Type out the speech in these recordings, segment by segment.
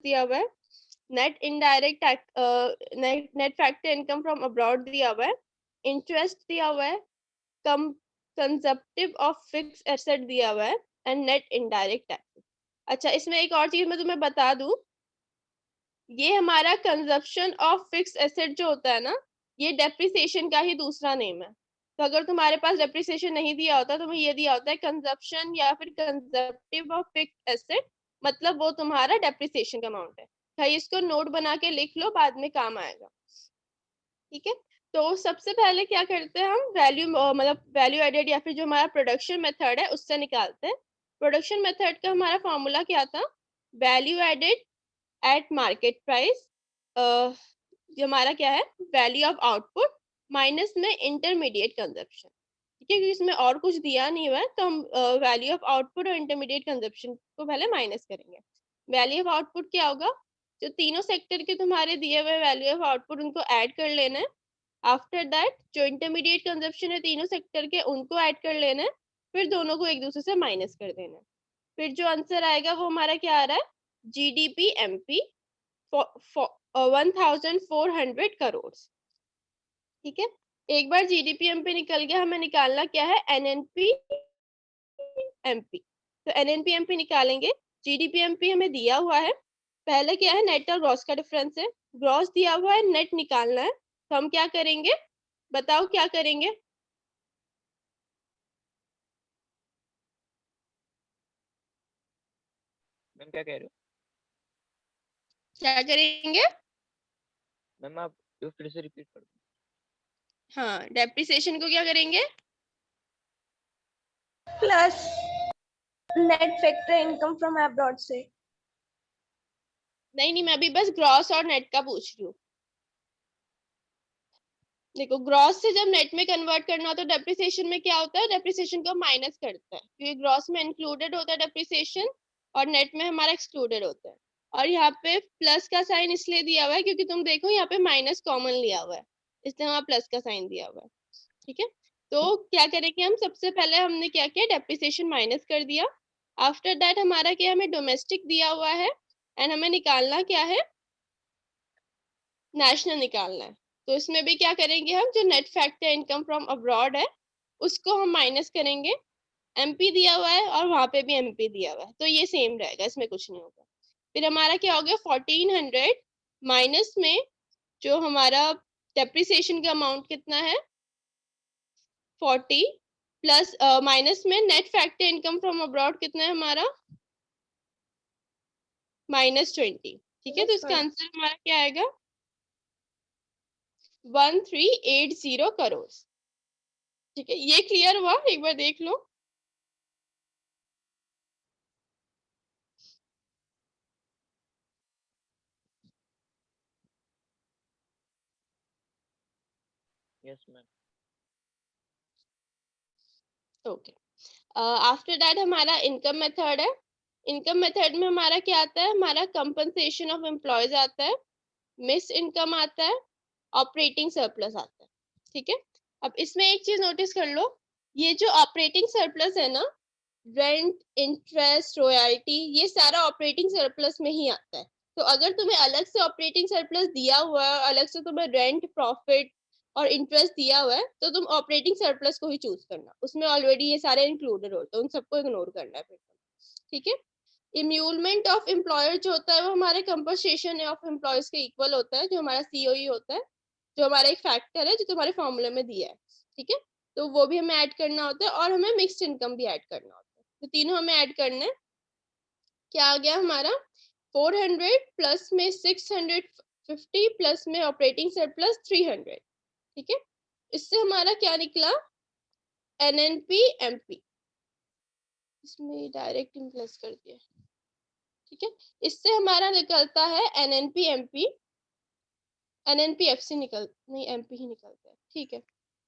दिया हुआ है, net indirect net factor income from abroad दिया हुआ है, इंटरेस्ट दिया हुआ है, कंजप्टिव ऑफ फिक्स एसेट दिया हुआ है एंड नेट इनडायरेक्ट टैक्स। अच्छा, इसमें एक और चीज मैं तुम्हें बता दूं, ये हमारा कंजप्शन ऑफ फिक्स एसेट जो होता है ना, ये डेप्रिसिएशन का ही दूसरा नेम है। तो अगर तुम्हारे पास डेप्रिसिएशन नहीं दिया होता, तुम्हें ये दिया होता है कंजप्शन या फिर कंजप्टिव ऑफ फिक्स एसेट, मतलब वो तुम्हारा डेप्रिसिएशन का अमाउंट है। भाई इसको नोट बना के लिख लो, बाद में काम आएगा। ठीक है, तो सबसे पहले क्या करते हैं हम, वैल्यू मतलब वैल्यू एडेड या फिर जो हमारा प्रोडक्शन मेथड है उससे निकालते हैं। प्रोडक्शन मेथड का हमारा फॉर्मूला क्या था, value added at market price, जो हमारा क्या है, वैल्यू ऑफ आउटपुट माइनस में इंटरमीडिएट कंजप्शन। ठीक है, क्योंकि इसमें और कुछ दिया नहीं हुआ है, तो हम वैल्यू ऑफ आउटपुट और इंटरमीडिएट कंजप्शन को पहले माइनस करेंगे। वैल्यू ऑफ आउटपुट क्या होगा, जो तीनों सेक्टर के तुम्हारे दिए हुए वैल्यू ऑफ आउटपुट उनको ऐड कर लेना है। आफ्टर दैट जो इंटरमीडिएट कंजप्शन है तीनों सेक्टर के, उनको ऐड कर लेना है, फिर दोनों को एक दूसरे से माइनस कर देना है। फिर जो आंसर आएगा वो हमारा क्या आ रहा है, जीडीपी एमपी 1400 करोड़। ठीक है, एक बार जीडीपी एमपी निकल गया, हमें निकालना क्या है, एनएनपी एमपी। तो एनएनपी एमपी निकालेंगे। जीडीपी एमपी हमें दिया हुआ है, पहले क्या है, नेट और ग्रॉस का डिफरेंस है, ग्रॉस दिया हुआ है, नेट निकालना है। तो हम क्या करेंगे, बताओ क्या करेंगे, मैम क्या कह रहे हो? क्या करेंगे? मैम आप फिर से रिपीट कर दो। हाँ, डेप्रिसिएशन को क्या करेंगे, plus net factor income from abroad से। नहीं मैं अभी बस ग्रॉस और नेट का पूछ रही हूँ। देखो, ग्रॉस से जब नेट में कन्वर्ट करना होता है, डेप्रिसिएशन में क्या होता है, डेप्रिसिएशन को माइनस करता है, क्योंकि ग्रॉस में इंक्लूडेड होता है डेप्रिसिएशन और नेट में हमारा एक्सक्लूडेड होता है। और यहाँ पे प्लस का साइन इसलिए दिया हुआ है क्योंकि तुम देखो यहाँ पे माइनस कॉमन लिया हुआ है, इसलिए वहां प्लस का साइन दिया हुआ है। ठीक है, तो क्या करेंगे हम, सबसे पहले हमने क्या किया, डेप्रिसिएशन माइनस कर दिया। आफ्टर दैट हमारा क्या, हमें डोमेस्टिक दिया हुआ है एंड हमें निकालना क्या है, नेशनल निकालना है। तो इसमें भी क्या करेंगे हम, जो net factor income from abroad है उसको हम माइनस करेंगे। एमपी दिया हुआ है और वहां पे भी एमपी दिया हुआ है, तो ये सेम रहेगा, इसमें कुछ नहीं होगा। फिर हमारा क्या हो गया, 1400 माइनस में जो हमारा डेप्रिसिएशन का अमाउंट कितना है 40, प्लस माइनस में net factor income from abroad कितना है हमारा -20। ठीक है, तो इसका आंसर हमारा क्या आएगा, 1380 करोड़। ठीक है, ये क्लियर हुआ, एक बार देख लो। Yes ma'am. Okay, after that हमारा इनकम मेथड है। इनकम मेथड में हमारा क्या आता है, हमारा कंपनसेशन ऑफ एम्प्लॉयज आता है, मिस इनकम आता है, ऑपरेटिंग सरप्लस आता है। ठीक है, अब इसमें एक चीज नोटिस कर लो, ये जो ऑपरेटिंग सरप्लस है ना, रेंट, इंटरेस्ट, रॉयल्टी, ये सारा ऑपरेटिंग सरप्लस में ही आता है। तो अगर तुम्हें अलग से ऑपरेटिंग सरप्लस दिया हुआ है, अलग से तुम्हें रेंट, प्रॉफिट और इंटरेस्ट दिया हुआ है, तो तुम ऑपरेटिंग सरप्लस को ही चूज करना, उसमें ऑलरेडी ये सारे इंक्लूडेड होते हैं, उन सबको इग्नोर करना है फिर। ठीक है, इम्यूलमेंट ऑफ एम्प्लॉयर जो होता है वो हमारे कंपनसेशन ऑफ एम्प्लॉयज के इक्वल होता है, जो हमारा सीओई होता है, जो हमारा एक फैक्टर है जो तुम्हारे फॉर्मूले में दिया है। ठीक है, तो वो भी हमें ऐड करना होता है और हमें मिक्स्ड इनकम भी ऐड करना होता है, तो तीनों हमें ऐड करना है। क्या आ गया हमारा, 400 प्लस में 650 प्लस में ऑपरेटिंग सरप्लस 300। ठीक है, इससे हमारा क्या निकला, एनएनपी एमपी, इसमें डायरेक्ट प्लस कर दिया। ठीक है, इससे हमारा निकलता है एनएनपी एमपी, एनएनपी एफसी निकल नहीं, एमपी ही निकलता है। ठीक है,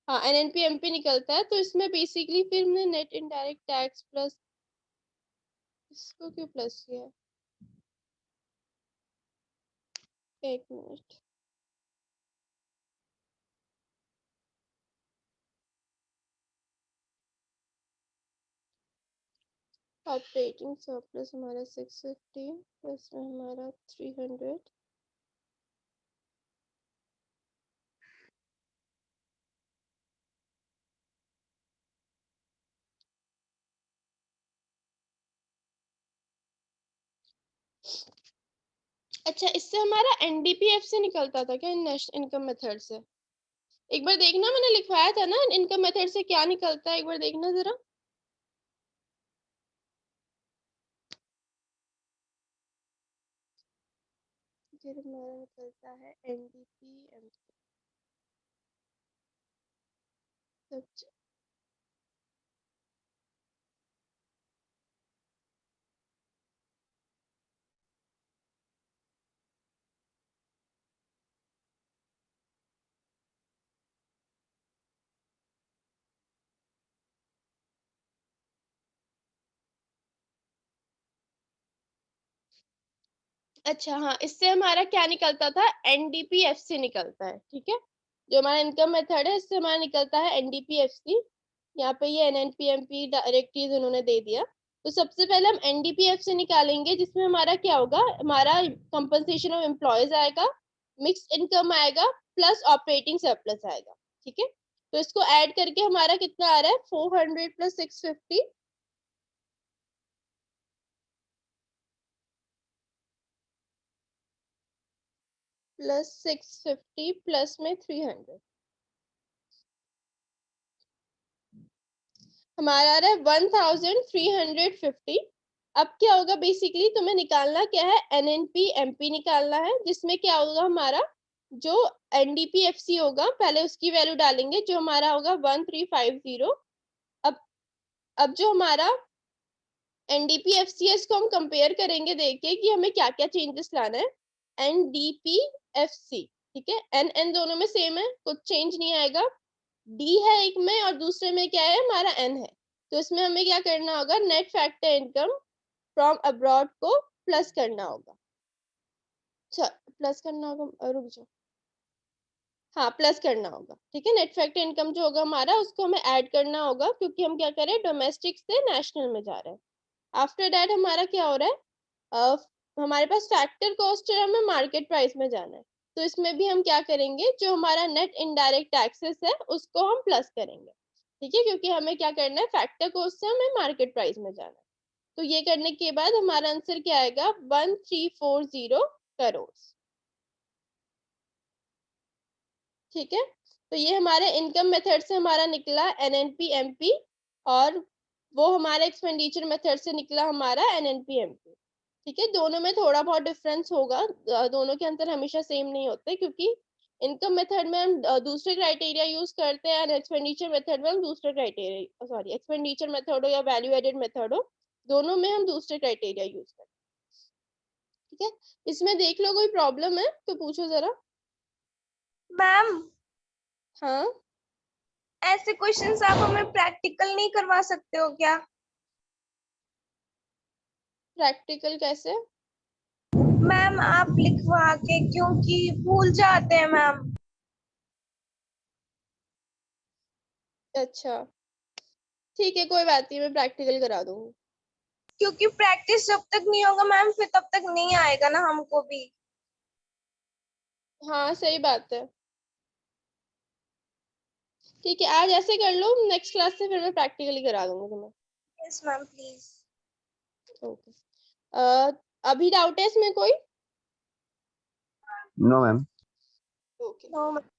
हाँ एनएनपी एमपी निकलता है। तो इसमें बेसिकली फिर हमने नेट इनडायरेक्ट टैक्स प्लस, इसको क्यों प्लस किया है, एक मिनट, ऑपरेटिंग सरप्लस हमारा 650 प्लस में हमारा 300। अच्छा, इससे हमारा एनडीपीएफ से निकलता था क्या, नेशनल इनकम मेथड से? एक बार देखना, मैंने लिखवाया था ना इनकम मेथड से क्या निकलता है, एक बार देखना जरा। फिर हमारा निकलता है एनडीपीएफ। अच्छा हाँ, इससे हमारा क्या निकलता था, एनडीपीएफसी निकलता है। ठीक है, जो हमारा इनकम मेथड है इससे हमारा निकलता है एनडीपीएफसी। यहाँ पे ये एनएनपीएमपी डायरेक्टरीज उन्होंने दे दिया। तो सबसे पहले हम एनडीपीएफसी निकालेंगे, जिसमें हमारा क्या होगा, हमारा कंपनसेशन ऑफ एम्प्लॉयज आएगा, मिक्स इनकम आएगा, प्लस ऑपरेटिंग सरप्लस आएगा। ठीक है, तो इसको ऐड करके हमारा कितना आ रहा है, 400 प्लस 650 प्लस 650 प्लस में 300, हमारा आ रहा है 1350। अब क्या होगा, बेसिकली तुम्हें निकालना क्या है, एनएनपी एमपी निकालना है, जिसमें क्या होगा हमारा जो एनडीपीएफसी होगा पहले उसकी वैल्यू डालेंगे, जो हमारा होगा 1350। अब अब जो हमारा एनडीपीएफसी है इसको हम कंपेयर करेंगे, देखिए कि हमें क्या क्या चेंजेस लाना है। एनडीपीएफसी, ठीक है, एन एन दोनों में सेम है, कुछ चेंज नहीं आएगा। डी है एक में और दूसरे में क्या है, हमारा एन है। तो इसमें हमें क्या करना होगा, net factor income from abroad को प्लस करना होगा। अच्छा, प्लस करना होगा, रुक जाओ, हाँ प्लस करना होगा। ठीक है, नेट फैक्टर इनकम जो होगा हमारा उसको हमें ऐड करना होगा, क्योंकि हम क्या करें, डोमेस्टिक से नेशनल में जा रहे हैं। आफ्टर दैट हमारा क्या हो रहा है, हमारे पास फैक्टर कॉस्ट है, हमें मार्केट प्राइस में जाना है। तो इसमें भी हम क्या करेंगे, जो हमारा नेट इनडायरेक्ट टैक्सेस है उसको हम प्लस करेंगे। ठीक है, क्योंकि हमें क्या करना है, फैक्टर कॉस्ट से हमें मार्केट प्राइस में जाना है। तो ये करने के बाद हमारा आंसर क्या आएगा, 1340 करोड़। ठीक है, तो ये हमारे इनकम मेथड से हमारा निकला एनएनपी एमपी, और वो हमारे एक्सपेंडिचर मेथड से निकला हमारा एनएनपी एमपी। ठीक है, दोनों में थोड़ा बहुत डिफरेंस होगा, दोनों के अंतर हमेशा सेम नहीं होते, क्योंकि इनकम मेथड में हम दूसरे क्राइटेरिया यूज करते हैं, एक्सपेंडिचर मेथड में हम दूसरे क्राइटेरिया, सॉरी एक्सपेंडिचर मेथड हो या वैल्यू एडेड मेथड हो, दोनों में हम दूसरे क्राइटेरिया यूज करते हैं। ठीक है, इसमें देख लो कोई प्रॉब्लम है तो पूछो जरा। मैम, हाँ, ऐसे क्वेश्चंस आप हमें प्रैक्टिकल नहीं करवा सकते हो क्या? प्रैक्टिकल कैसे? मैम आप लिखवा के, क्योंकि भूल जाते हैं मैम। अच्छा ठीक है, कोई बात नहीं, मैं प्रैक्टिकल करा दूंगी। क्योंकि प्रैक्टिस जब तक नहीं होगा मैम, फिर तब तक नहीं आएगा ना हमको भी। हाँ सही बात है। ठीक है, आज ऐसे कर लो, नेक्स्ट क्लास से फिर मैं प्रैक्टिकली करा दूंगी तुम्हें। Yes ma'am please. ओके, अभी डाउट है इसमें कोई? No ma'am. Okay, no ma'am.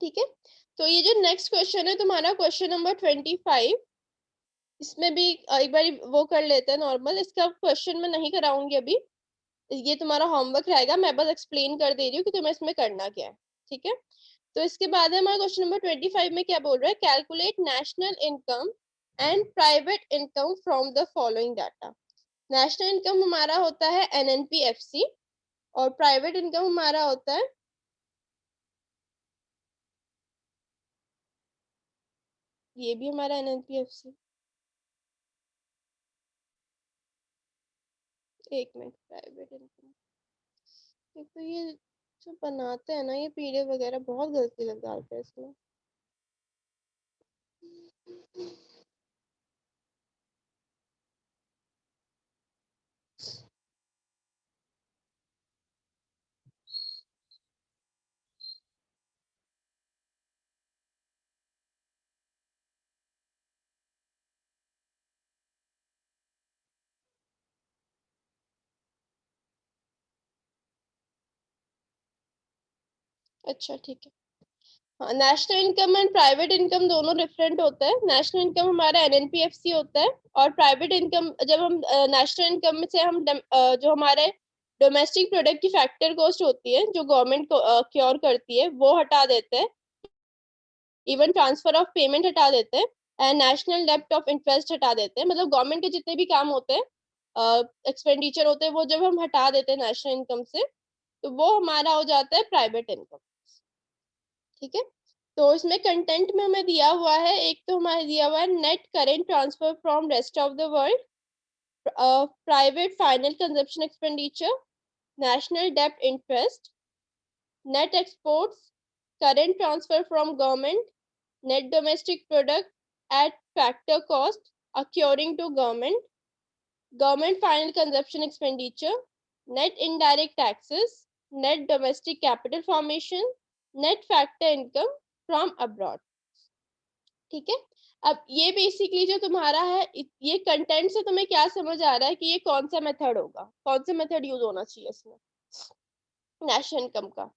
ठीक है, तो ये जो नेक्स्ट क्वेश्चन है तुम्हारा, क्वेश्चन नंबर 25, इसमें भी एक बार वो कर लेते हैं नॉर्मल, इसका क्वेश्चन मैं नहीं कराऊंगी अभी, ये तुम्हारा होमवर्क रहेगा, मैं बस एक्सप्लेन कर दे रही हूँ कि तुम्हें इसमें करना क्या है। ठीक है, तो इसके बाद है हमारा क्वेश्चन नंबर 25 में क्या बोल रहा है, calculate national income and private income from the following data. National income हमारा होता है एनएनपीएफसी, और प्राइवेट इनकम हमारा होता है, ये भी हमारा एनएनपीएफसी। एक मिनट, प्राइवेट इनकम, एक तो ये जो बनाते हैं ना ये पीडीएफ वगैरह बहुत गलती लग डालते हैं इसमें। अच्छा ठीक है। हाँ, national income and private income दोनों डिफरेंट होता है। नेशनल इनकम हमारा एनएनपीएफसी होता है, और प्राइवेट इनकम जब हम नेशनल इनकम से हम जो हमारे डोमेस्टिक प्रोडक्ट की फैक्टर कॉस्ट होती है जो गवर्नमेंट को क्योर करती है वो हटा देते हैं, इवन ट्रांसफर ऑफ पेमेंट हटा देते हैं, एंड नेशनल डेप्ट ऑफ इंटरेस्ट हटा देते हैं। मतलब गवर्नमेंट के जितने भी काम होते हैं, एक्सपेंडिचर होते हैं, वो जब हम हटा देते हैं नेशनल इनकम से, तो वो हमारा हो जाता है प्राइवेट इनकम। ठीक है, तो इसमें कंटेंट में हमें दिया हुआ है, एक तो हमारे दिया हुआ है net current transfer from rest of the world, private final consumption expenditure, national डेप्ट interest, net exports, current transfer from government, net domestic product at factor cost accruing to government, government final consumption expenditure, net indirect taxes, net domestic capital formation, net factor income from abroad। ठीक है, अब ये basically जो तुम्हारा है, ये content से तुम्हें क्या समझ आ रहा है कि ये कौन सा मेथड होगा, कौन सा मेथड यूज होना चाहिए इसमें नेशनल इनकम का।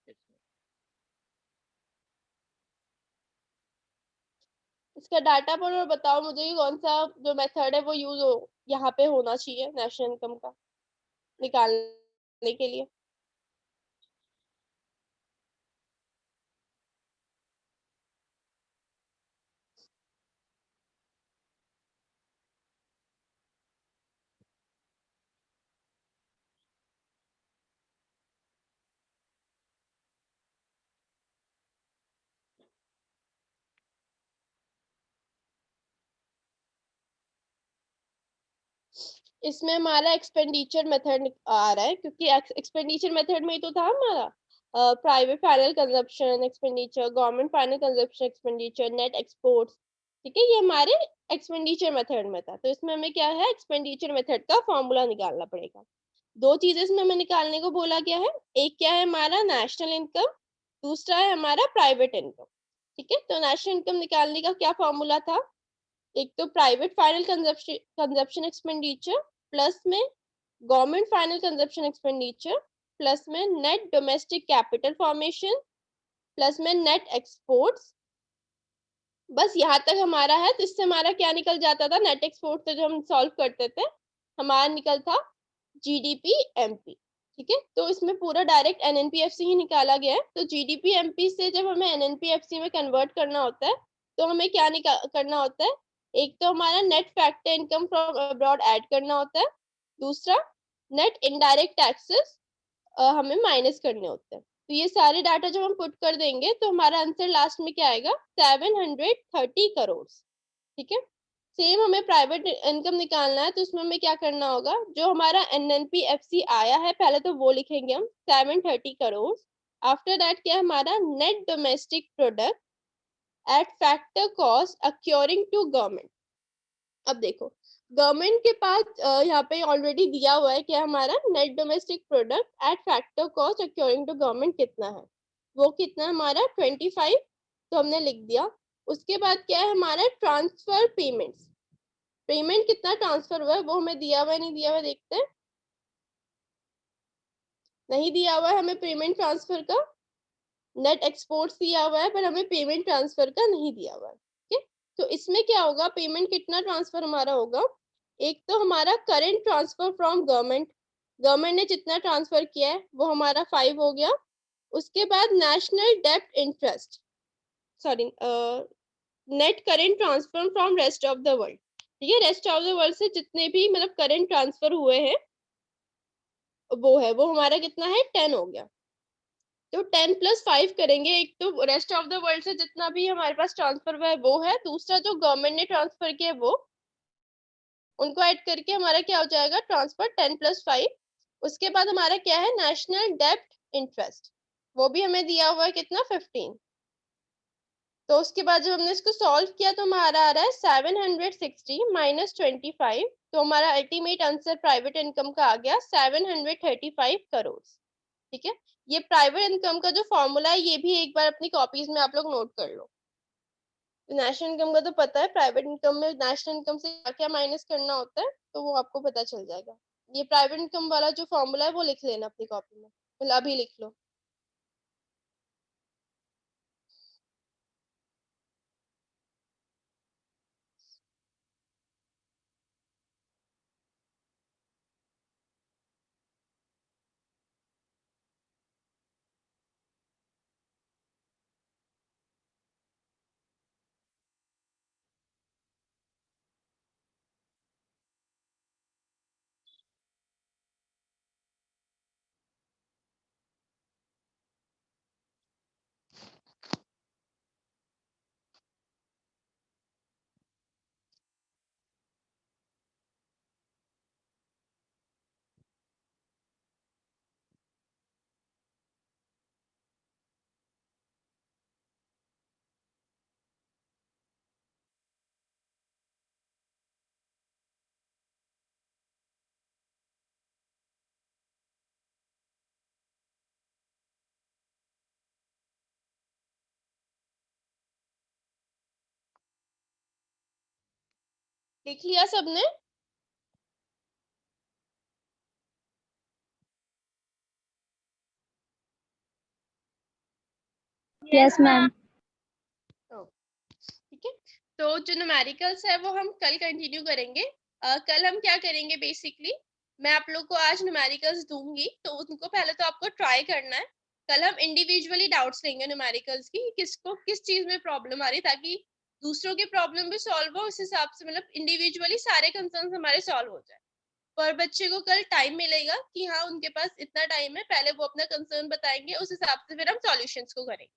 Yes, ma'am. इसका डाटा पढ़ो और बताओ मुझे कि कौन सा जो मेथड है वो यूज हो यहाँ पे होना चाहिए नेशनल इनकम का निकालने के लिए। इसमें हमारा एक्सपेंडिचर मेथड आ रहा है, क्योंकि एक्सपेंडिचर मेथड में ही तो था हमारा private final consumption expenditure, government final consumption expenditure, net exports. ठीक है, ये हमारे एक्सपेंडिचर मेथड में था, तो इसमें हमें क्या है, एक्सपेंडिचर मेथड का फॉर्मूला निकालना पड़ेगा। दो चीजें इसमें हमें निकालने को बोला गया है, एक क्या है हमारा नेशनल इनकम, दूसरा है हमारा प्राइवेट इनकम। ठीक है, तो नेशनल इनकम निकालने का क्या फॉर्मूला था, एक तो private final consumption expenditure plus में government final consumption expenditure plus में net domestic capital formation plus में नेट एक्सपोर्ट्स। बस यहाँ तक हमारा है, तो इससे हमारा क्या निकल जाता था, नेट एक्सपोर्ट से जो हम सॉल्व करते थे हमारा निकल था जीडीपी एमपी। ठीक है, तो इसमें पूरा डायरेक्ट एनएनपीएफसी ही निकाला गया है। तो जीडीपी एमपी से जब हमें एनएनपीएफसी में कन्वर्ट करना होता है, तो हमें क्या करना होता है, एक तो हमारा net factor income from abroad add करना होता है, दूसरा नेट इनडायरेक्ट टैक्सेस हमें माइनस करने होते हैं। तो ये सारे डाटा जब हम पुट कर देंगे तो हमारा आंसर लास्ट में क्या आएगा, 730 करोड़। ठीक है, सेम हमें प्राइवेट इनकम निकालना है, तो उसमें हमें क्या करना होगा, जो हमारा एनएनपीएफसी आया है पहले तो वो लिखेंगे हम 730 करोड़। आफ्टर दैट क्या हमारा net domestic product at factor cost accruing to government. अब देखो गवर्नमेंट के पास यहाँ पे ऑलरेडी दिया हुआ है क्या हमारा net domestic product at factor cost accruing to government कितना है, वो कितना हमारा 25, तो हमने लिख दिया। उसके बाद क्या है हमारा ट्रांसफर पेमेंट्स, पेमेंट कितना ट्रांसफर हुआ है वो हमें दिया हुआ है, नहीं दिया हुआ देखते हैं, नहीं दिया हुआ है हमें पेमेंट ट्रांसफर का। नेट एक्सपोर्ट्स दिया हुआ है पर हमें पेमेंट ट्रांसफर का नहीं दिया हुआ है। ठीक है, तो इसमें क्या होगा, पेमेंट कितना ट्रांसफर हमारा होगा, एक तो हमारा current transfer from government, government ने जितना ट्रांसफर किया है वो हमारा 5 हो गया। उसके बाद नेशनल डेप्ट interest, sorry net current transfer from rest of the world. ठीक है, रेस्ट ऑफ द वर्ल्ड से जितने भी मतलब करेंट ट्रांसफर हुए हैं वो है, वो हमारा कितना है 10 हो गया। तो 10 + 5 करेंगे, एक तो रेस्ट ऑफ द वर्ल्ड से जितना भी हमारे पास ट्रांसफर हुआ है वो है, दूसरा जो गवर्नमेंट ने ट्रांसफर किया है वो, उनको ऐड करके हमारा क्या हो जाएगा ट्रांसफर 10 + 5, उसके बाद हमारा क्या है, नेशनल डेब्ट इंटरेस्ट, वो भी हमें दिया हुआ है कितना, 15। तो उसके बाद जब हमने इसको सॉल्व किया तो हमारा आ रहा है 760 माइनस 25, तो हमारा अल्टीमेट आंसर प्राइवेट इनकम का आ गया 735 करोड़। ठीक है, ये प्राइवेट इनकम का जो फॉर्मूला है ये भी एक बार अपनी कॉपीज में आप लोग नोट कर लो। नेशनल इनकम का तो पता है, प्राइवेट इनकम में नेशनल इनकम से क्या क्या माइनस करना होता है तो वो आपको पता चल जाएगा। ये प्राइवेट इनकम वाला जो फॉर्मूला है वो लिख लेना अपनी कॉपी में, मतलब अभी लिख लो। लिख लिया सबने? Yes, ma'am. ठीक है, तो जो न्यूमेरिकल्स है वो हम कल कंटिन्यू करेंगे। कल हम क्या करेंगे बेसिकली, मैं आप लोग को आज न्यूमेरिकल्स दूंगी तो उनको पहले तो आपको ट्राई करना है। कल हम इंडिविजुअली डाउट्स लेंगे न्यूमेरिकल्स की, किसको किस चीज में प्रॉब्लम आ रही है, ताकि दूसरों की प्रॉब्लम भी सॉल्व हो, उस हिसाब से मतलब इंडिविजुअली सारे कंसर्न हमारे सॉल्व हो जाए। पर बच्चे को कल टाइम मिलेगा कि हाँ उनके पास इतना टाइम है, पहले वो अपना कंसर्न बताएंगे, उस हिसाब से फिर हम सॉल्यूशंस को करेंगे।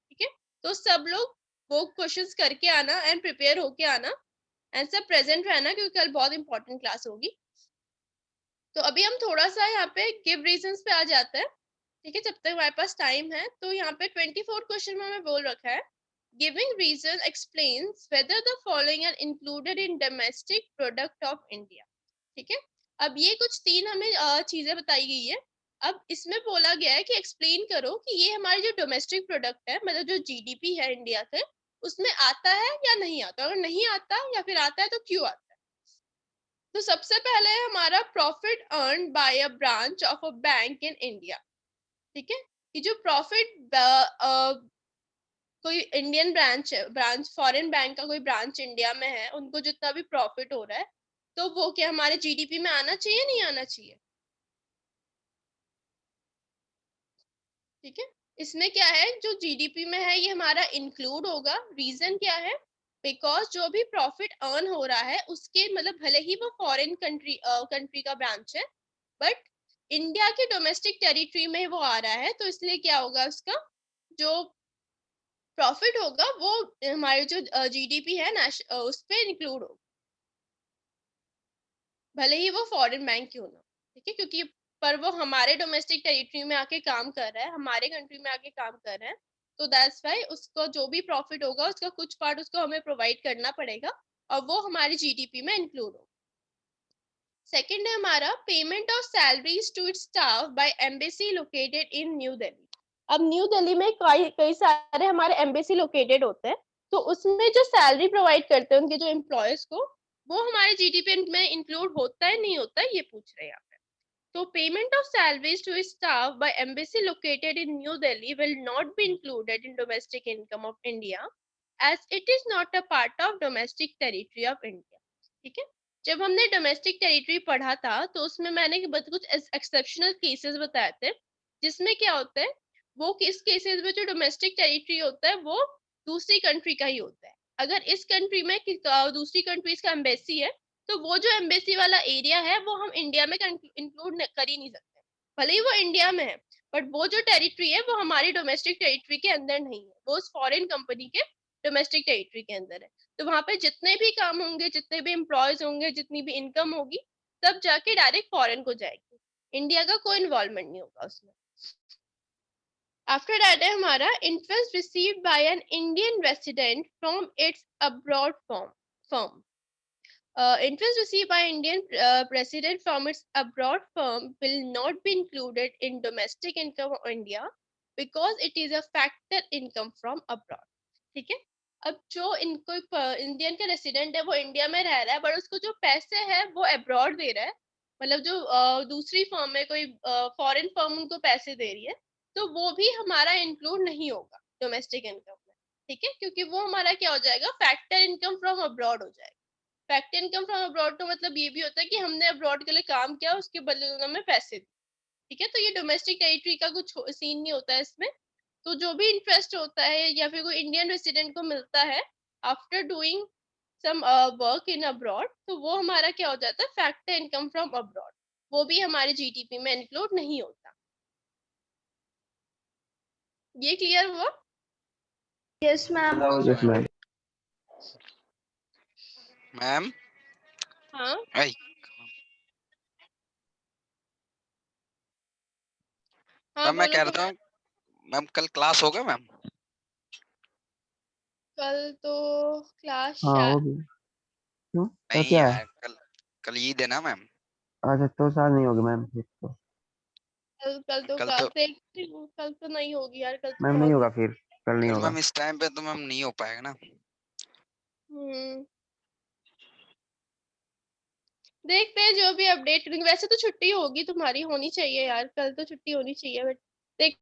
ठीक है, तो सब लोग वो क्वेश्चंस करके आना एंड प्रिपेयर होके आना एंड सब प्रेजेंट रहना, क्योंकि कल बहुत इंपॉर्टेंट क्लास होगी। तो अभी हम थोड़ा सा यहाँ पे गिव रीजंस पे आ जाते हैं। ठीक है, जब तक हमारे पास टाइम है, तो यहाँ पे 24 क्वेश्चन में हमें बोल रखा है, giving reason explains whether the following are included in domestic product of India. ठीक है, अब ये कुछ तीन हमें चीजें बताई गई है। अब इसमें बोला गया है कि एक्सप्लेन करो कि ये हमारी जो डोमेस्टिक प्रोडक्ट है, मतलब जो जीडीपी है इंडिया से, उसमें आता है या नहीं आता, अगर नहीं आता या फिर आता है तो क्यों आता है। तो सबसे पहले है हमारा profit earn by a branch of a bank in India. ठीक है, कि जो प्रॉफिट कोई इंडियन ब्रांच फॉरेन बैंक का कोई ब्रांच इंडिया में है, उनको जितना भी प्रॉफिट हो रहा है तो वो क्या हमारे जीडीपी में आना चाहिए, नहीं आना चाहिए। ठीक है, इसमें क्या है, जो जीडीपी में है ये हमारा इंक्लूड होगा। रीजन क्या है, बिकॉज जो भी प्रॉफिट अर्न हो रहा है उसके मतलब भले ही वो फॉरेन कंट्री का ब्रांच है, बट इंडिया के डोमेस्टिक टेरिटरी में वो आ रहा है, तो इसलिए क्या होगा, उसका जो प्रॉफिट होगा वो हमारे जो जीडीपी है उस पे इंक्लूड होगा, भले ही वो फॉरेन बैंक क्यों ना। ठीक है, क्योंकि पर वो हमारे डोमेस्टिक टेरिटरी में आके काम कर रहा है, हमारे कंट्री में आके काम कर रहा है, तो दैट्स व्हाई उसको जो भी प्रॉफिट होगा उसका कुछ पार्ट उसको हमें प्रोवाइड करना पड़ेगा और वो हमारी जीडीपी में इंक्लूड होगा। सेकंड है हमारा payment of salaries to its staff by embassy located in new Delhi. अब न्यू दिल्ली में कई कई सारे हमारे एम्बेसी लोकेटेड होते हैं, तो उसमें जो सैलरी प्रोवाइड करते हैं उनके जो एम्प्लॉयज को, वो हमारे जीडीपी में इंक्लूड होता है नहीं होता है, ये पूछ रहे हैं यहाँ पे। तो payment of salaries to staff by embassy located in new Delhi will not be included in domestic income of India as it is not a part of domestic territory of India. ठीक है, जब हमने डोमेस्टिक टेरिटरी पढ़ा था तो उसमें मैंने कुछ एक्सेप्शनल केसेस बताए थे, जिसमें क्या होता है, वो किस केसेस में जो डोमेस्टिक टेरिटरी होता है वो दूसरी कंट्री का ही होता है। अगर इस कंट्री में दूसरी कंट्रीज का एम्बेसी है, तो वो जो एम्बेसी वाला एरिया है वो हम इंडिया में इंक्लूड कर ही नहीं सकते, भले ही वो इंडिया में है, बट वो जो टेरिटरी है वो हमारी डोमेस्टिक टेरिटरी के अंदर नहीं है, वो उस फॉरेन कंपनी के डोमेस्टिक टेरिटरी के अंदर है। तो वहां पे जितने भी काम होंगे, जितने भी एम्प्लॉयज होंगे, जितनी भी इनकम होगी, सब जाके डायरेक्ट फॉरेन को जाएगी। इंडिया का कोई इन्वॉल्वमेंट नहीं होगा उसमें। आफ्टर दैट है हमारा interest received by an Indian resident from its abroad firm. Interest received by Indian resident from its abroad firm will not be included in domestic income of India because it is a factor income from abroad. ठीक है। अब जो इनको Indian का resident है वो India में रह रहा है, बट उसको जो पैसे है वो अब्रॉड दे रहा है, मतलब जो दूसरी फर्म है, कोई फॉरेन फर्म उनको पैसे दे रही है, तो वो भी हमारा इंक्लूड नहीं होगा डोमेस्टिक इनकम में। ठीक है, क्योंकि वो हमारा क्या हो जाएगा, फैक्टर इनकम फ्रॉम अब्रॉड हो जाएगा। फैक्ट इनकम फ्रॉम अब्रॉड का मतलब ये भी होता है कि हमने अब्रॉड के लिए काम किया, उसके बदले में हमें पैसे दिए। ठीक है, तो ये डोमेस्टिक टेरिटरी का कुछ सीन नहीं होता है इसमें। तो जो भी इंटरेस्ट होता है या फिर कोई इंडियन रेसिडेंट को मिलता है after doing some work in abroad, तो वो हमारा क्या हो जाता है, फैक्टर इनकम फ्रॉम अब्रॉड, वो भी हमारे जीडीपी में इंक्लूड नहीं होता। ये क्लियर हुआ? Yes, ma'am. Yes, ma'am. Ma'am हाँ आई हाँ मैम मैं बोलो कह तो। रहा था मैम कल क्लास होगा मैम? कल तो क्लास हाँ होगी। क्यों? तो नहीं क्या है? यार, कल कल ईद है ना मैम। अच्छा तो शायद नहीं होगी मैम फिर तो। कल तो कल क्लास तो देखती हूँ, कल तो नहीं होगी यार, कल तो मैम नहीं बहुत। होगा फिर, कल नहीं कल होगा। मैम इस टाइम पे तो मैम नहीं हो पाएगा ना। हम्म, देखते हैं जो भी अपडेट करेंगे। वैसे तो छुट्टी होगी, तुम्हारी होनी चाहिए यार, कल तो छुट्टी होनी चाहिए, बट